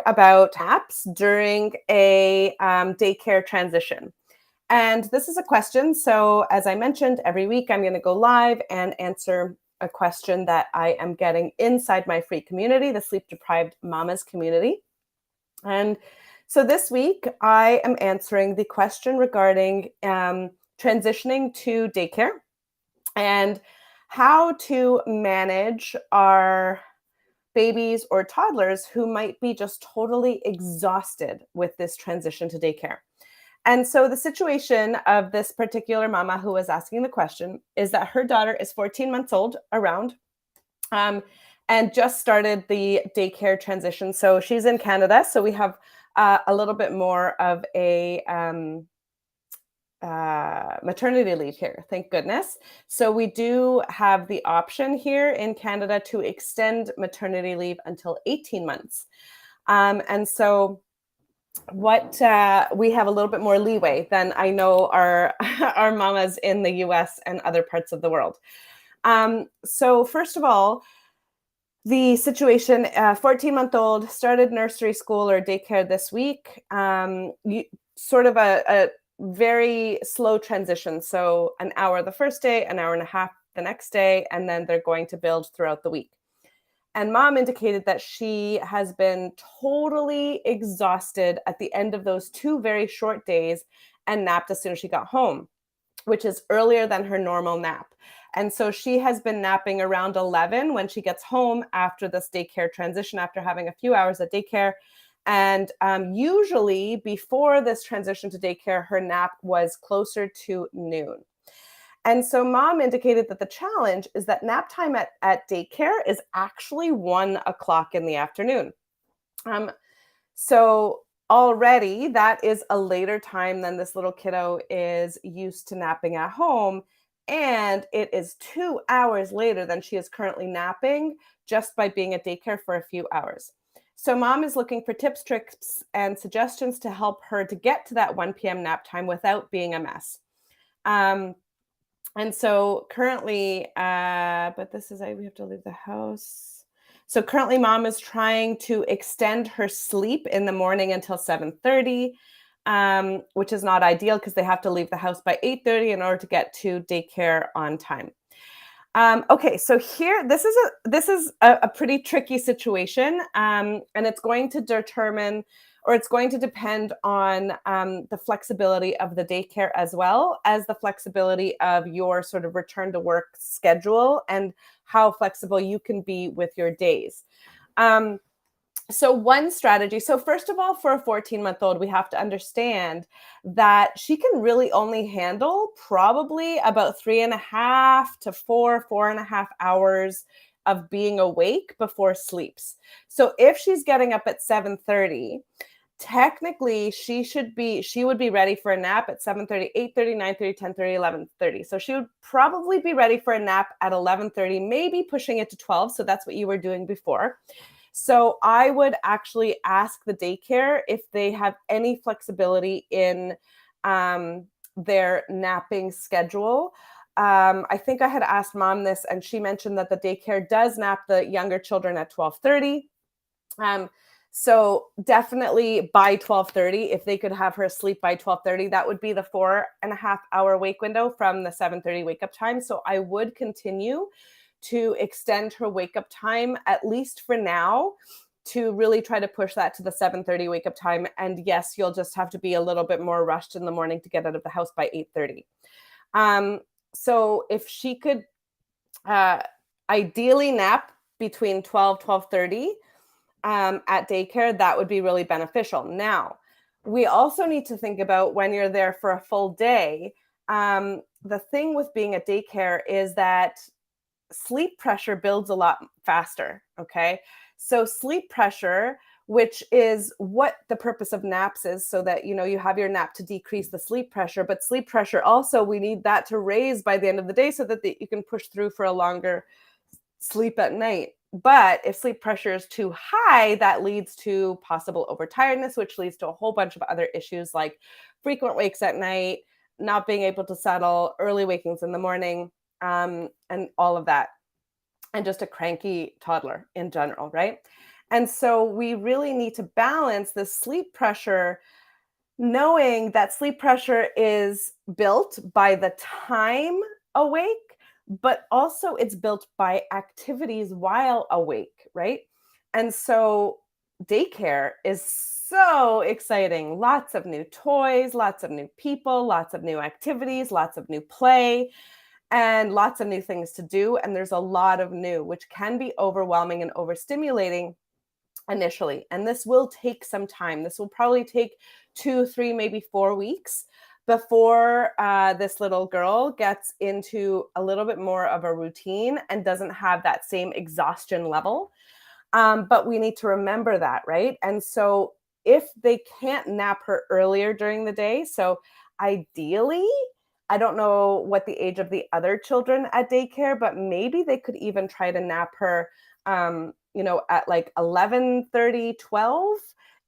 about apps during a daycare transition. And this is a question. So, as I mentioned, every week I'm going to go live and answer a question that I am getting inside my free community, the Sleep Deprived Mamas community. And so this week I am answering the question regarding transitioning to daycare and how to manage our babies or toddlers who might be just totally exhausted with this transition to daycare. And so the situation of this particular mama who was asking the question is that her daughter is 14 months old around um, and just started the daycare transition. So she's in Canada. So we have a little bit more of a maternity leave here, thank goodness. So we do have the option here in Canada to extend maternity leave until 18 months. And so what we have a little bit more leeway than I know our our mamas in the US and other parts of the world. So first of all, the situation, 14-month-old started nursery school or daycare this week. Sort of a very slow transition. So an hour the first day, an hour and a half the next day, and then they're going to build throughout the week. And mom indicated that she has been totally exhausted at the end of those 2 very short days and napped as soon as she got home, which is earlier than her normal nap. And so she has been napping around 11 when she gets home after this daycare transition, after having a few hours at daycare. And usually before this transition to daycare, her nap was closer to noon. And so mom indicated that the challenge is that nap time at daycare is actually 1 o'clock in the afternoon. Um, so already that is a later time than this little kiddo is used to napping at home. And it is 2 hours later than she is currently napping just by being at daycare for a few hours. So mom is looking for tips, tricks, and suggestions to help her to get to that 1 p.m. nap time without being a mess. And so currently, but this is, we have to leave the house. So currently mom is trying to extend her sleep in the morning until 7:30, which is not ideal because they have to leave the house by 8:30 in order to get to daycare on time. Okay, so here, this is a pretty tricky situation, and it's going to determine, or it's going to depend on the flexibility of the daycare as well as the flexibility of your sort of return to work schedule and how flexible you can be with your days. So one strategy, so first of all, for a 14-month-old, we have to understand that she can really only handle probably about 3.5 to 4.5 hours of being awake before sleeps. So if she's getting up at 7:30, technically she would be ready for a nap at 7:30, 8:30, 9:30, 10:30, 11:30. So she would probably be ready for a nap at 11:30, maybe pushing it to 12. So that's what you were doing before. So I would actually ask the daycare if they have any flexibility in their napping schedule. I think I had asked mom this, and she mentioned that the daycare does nap the younger children at 12:30. So definitely by 12:30, if they could have her sleep by 12:30, that would be the 4.5 hour wake window from the 7:30 wake up time. So I would continue to extend her wake up time, at least for now, to really try to push that to the 7:30 wake up time. And yes, you'll just have to be a little bit more rushed in the morning to get out of the house by 8:30. So if she could ideally nap between 12:30 at daycare, that would be really beneficial. Now, we also need to think about when you're there for a full day. The thing with being at daycare is that sleep pressure builds a lot faster. Okay. So sleep pressure, which is what the purpose of naps is, so that, you have your nap to decrease the sleep pressure, but sleep pressure also, we need that to raise by the end of the day so that you can push through for a longer sleep at night. But if sleep pressure is too high, that leads to possible overtiredness, which leads to a whole bunch of other issues like frequent wakes at night, not being able to settle, early wakings in the morning, and all of that, and just a cranky toddler in general, right? And so we really need to balance the sleep pressure, knowing that sleep pressure is built by the time awake, but also it's built by activities while awake, right? And so daycare is so exciting. Lots of new toys, lots of new people, lots of new activities, lots of new play, and lots of new things to do. And there's a lot of new, which can be overwhelming and overstimulating initially. And this will take some time. This will probably take 2, 3, maybe 4 weeks before this little girl gets into a little bit more of a routine and doesn't have that same exhaustion level. But we need to remember that, right? And so if they can't nap her earlier during the day, so ideally, I don't know what the age of the other children at daycare, but maybe they could even try to nap her, at like 11:30, 12,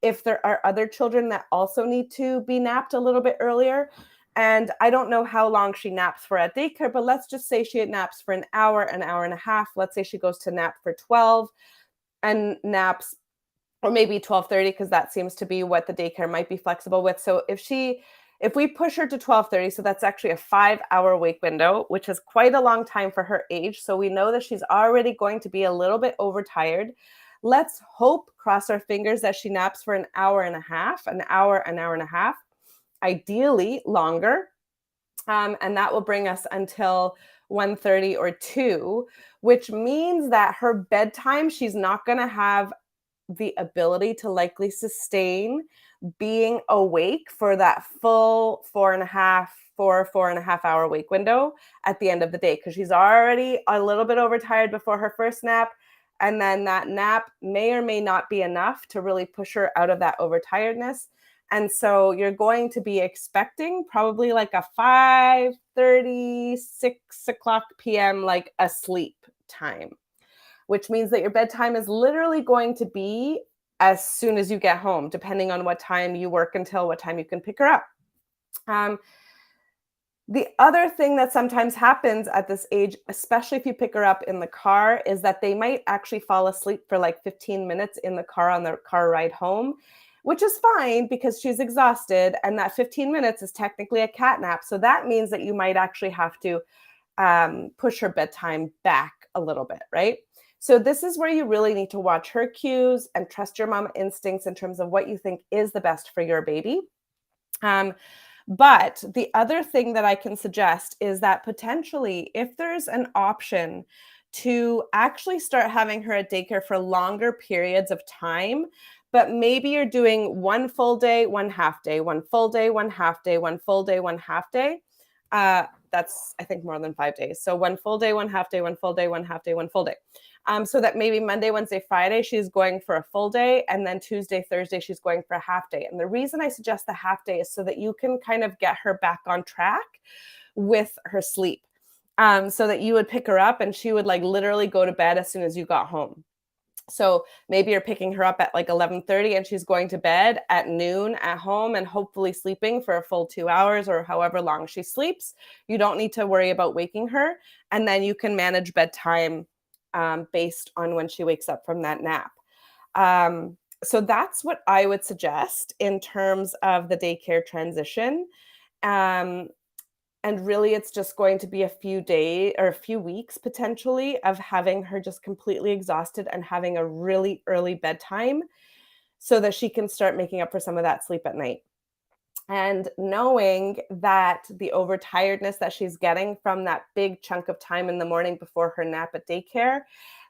if there are other children that also need to be napped a little bit earlier. And I don't know how long she naps for at daycare, but let's just say she naps for an hour and a half. Let's say she goes to nap for 12 and naps, or maybe 12:30, because that seems to be what the daycare might be flexible with. So if we push her to 12:30, so that's actually a 5-hour wake window, which is quite a long time for her age. So we know that she's already going to be a little bit overtired. Let's hope, cross our fingers, that she naps for an hour and a half, an hour and a half, ideally longer. And that will bring us until 1:30 or 2, which means that her bedtime, she's not going to have the ability to likely sustain being awake for that full 4.5 hour wake window at the end of the day, because she's already a little bit overtired before her first nap. And then that nap may or may not be enough to really push her out of that overtiredness. And so you're going to be expecting probably like a 5:30, 6 o'clock p.m., like a sleep time, which means that your bedtime is literally going to be as soon as you get home, depending on what time you work until what time you can pick her up. Um, the other thing that sometimes happens at this age, especially if you pick her up in the car, is that they might actually fall asleep for like 15 minutes in the car on their car ride home, which is fine because she's exhausted. And that 15 minutes is technically a cat nap. So that means that you might actually have to push her bedtime back a little bit, right? So this is where you really need to watch her cues and trust your mama instincts in terms of what you think is the best for your baby. But the other thing that I can suggest is that potentially, if there's an option to actually start having her at daycare for longer periods of time, but maybe you're doing one full day, one half day, one full day, one half day, one full day, one half day. That's, I think, more than 5 days. So one full day, one half day, one full day, one half day, one full day. So that maybe Monday, Wednesday, Friday, she's going for a full day. And then Tuesday, Thursday, she's going for a half day. And the reason I suggest the half day is so that you can kind of get her back on track with her sleep. So that you would pick her up and she would like literally go to bed as soon as you got home. So maybe you're picking her up at like 11:30 and she's going to bed at noon at home and hopefully sleeping for a full 2 hours or however long she sleeps. You don't need to worry about waking her. And then you can manage bedtime based on when she wakes up from that nap. So that's what I would suggest in terms of the daycare transition. Um, and really, it's just going to be a few days or a few weeks potentially of having her just completely exhausted and having a really early bedtime so that she can start making up for some of that sleep at night. And knowing that the overtiredness that she's getting from that big chunk of time in the morning before her nap at daycare,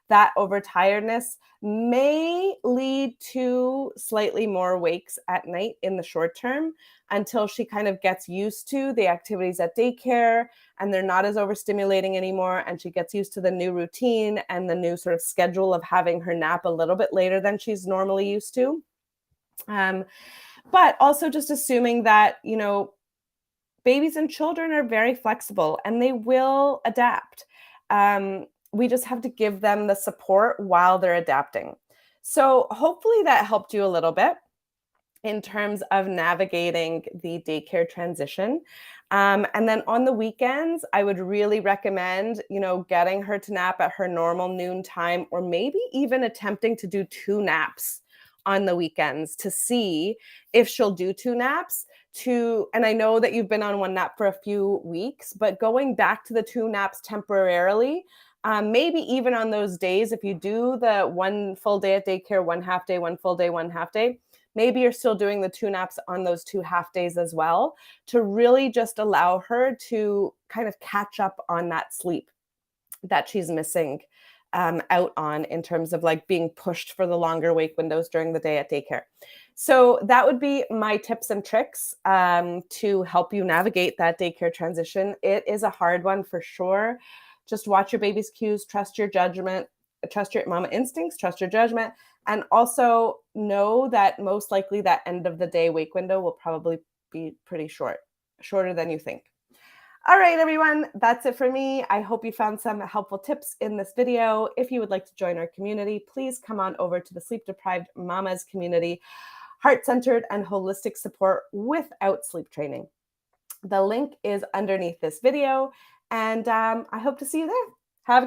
that overtiredness may lead to slightly more wakes at night in the short term until she kind of gets used to the activities at daycare and they're not as overstimulating anymore. And she gets used to the new routine and the new sort of schedule of having her nap a little bit later than she's normally used to. But also just assuming that, babies and children are very flexible and they will adapt. We just have to give them the support while they're adapting. So hopefully that helped you a little bit. in terms of navigating the daycare transition. And then on the weekends, I would really recommend, getting her to nap at her normal noon time, or maybe even attempting to do two naps on the weekends to see if she'll do two naps. And I know that you've been on one nap for a few weeks, but going back to the two naps temporarily, maybe even on those days, if you do the one full day at daycare, one half day, one full day, one half day, maybe you're still doing the two naps on those two half days as well, to really just allow her to kind of catch up on that sleep that she's missing out on, in terms of like being pushed for the longer wake windows during the day at daycare. So that would be my tips and tricks to help you navigate that daycare transition. It is a hard one for sure. Just watch your baby's cues, trust your judgment, trust your mama instincts, trust your judgment, and also know that most likely that end of the day wake window will probably be pretty short, shorter than you think. All right, everyone, that's it for me. I hope you found some helpful tips in this video. If you would like to join our community, please come on over to the Sleep Deprived Mamas community, heart-centered and holistic support without sleep training. The link is underneath this video, and I hope to see you there.